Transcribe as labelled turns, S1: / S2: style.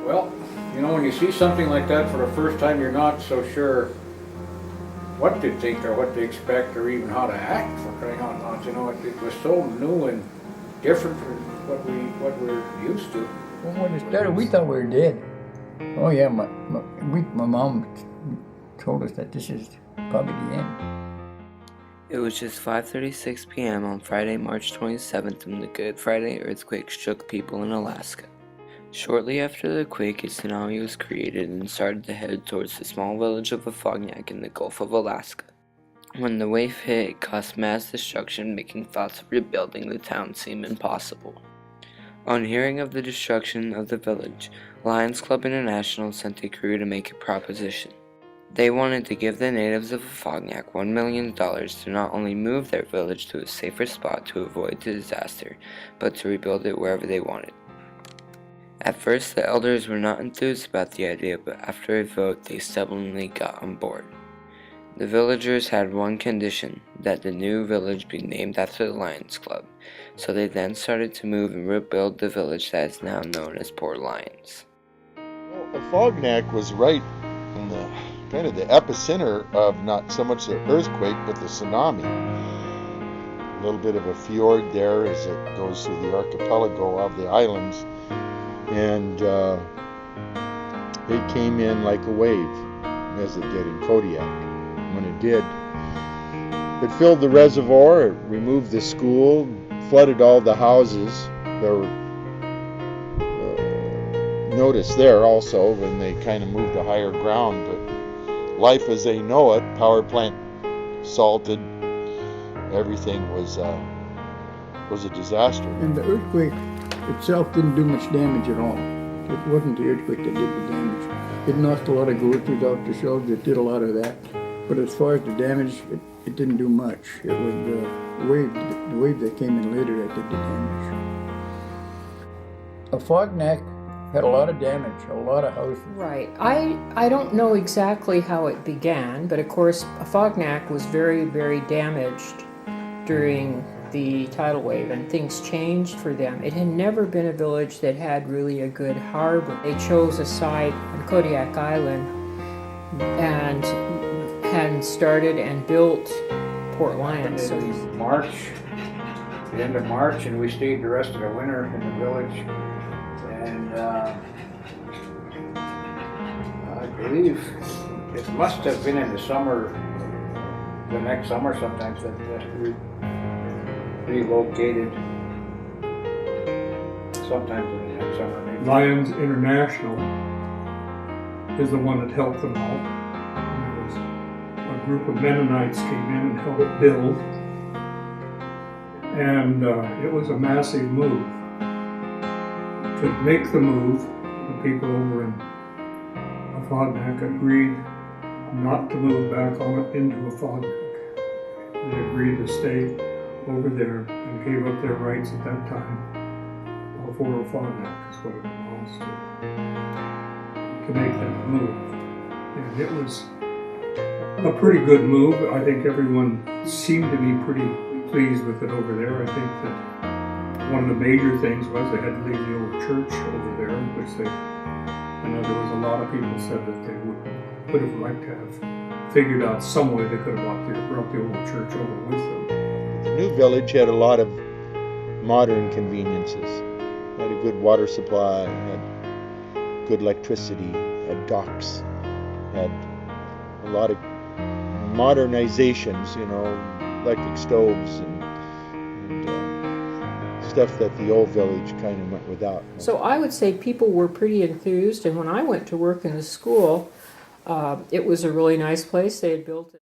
S1: Well, you know, when you see something like that for the first time, you're not so sure what to think or what to expect or even how to act, for crying out loud. You know, it was so new and different from what we're used to.
S2: Well, when it started, we thought we were dead. Oh yeah, my mom told us that this is probably the end.
S3: It was just 5:36 p.m. on Friday, March 27th when the Good Friday earthquake shook people in Alaska. Shortly after the quake, a tsunami was created and started to head towards the small village of Afognak in the Gulf of Alaska. When the wave hit, it caused mass destruction, making thoughts of rebuilding the town seem impossible. On hearing of the destruction of the village, Lions Club International sent a crew to make a proposition. They wanted to give the natives of Afognak $1 million to not only move their village to a safer spot to avoid the disaster, but to rebuild it wherever they wanted. At first, the elders were not enthused about the idea, but after a vote, they stubbornly got on board. The villagers had one condition, that the new village be named after the Lions Club, so they then started to move and rebuild the village that is now known as Port Lions.
S4: Well, Afognak was right in the kind of the epicenter of not so much the earthquake, but the tsunami. A little bit of a fjord there as it goes through the archipelago of the islands. And it came in like a wave, as it did in Kodiak. When it did, it filled the reservoir, it removed the school, flooded all the houses. There were notice there also when they kind of moved to higher ground, but life as they know it, power plant salted, everything was a disaster.
S2: And the earthquake itself didn't do much damage at all. It wasn't the earthquake that did the damage. It knocked a lot of groceries off the shelves. It did a lot of that. But as far as the damage, it didn't do much. It was the wave that came in later that did the damage. Afognak had a lot of damage, a lot of houses.
S5: Right. I don't know exactly how it began, but of course Afognak was very, very damaged during the tidal wave, and things changed for them. It had never been a village that had really a good harbor. They chose a site on Kodiak Island and had started and built Port Lions. So
S1: The end of March, and we stayed the rest of the winter in the village. And I believe it must have been in the summer, the next summer sometimes, that we relocated. Sometimes in the next summer, maybe.
S6: Lions International is the one that helped them out. And it was a group of Mennonites came in and helped build. And it was a massive move. To make the move, the people over in Afognak agreed not to move back into Afognak. They agreed to stay over there and gave up their rights at that time for Afognak, is what it belongs to make that move. And it was a pretty good move. I think everyone seemed to be pretty pleased with it over there. I think that one of the major things was they had to leave the old church over there, which I know there was a lot of people said that they would have liked to have figured out some way they could have brought the old church over with them.
S4: The new village had a lot of modern conveniences. It had a good water supply, had good electricity, had docks, had a lot of modernizations, electric stoves and stuff that the old village kind of went without.
S5: So I would say people were pretty enthused, and when I went to work in the school, it was a really nice place. They had built it.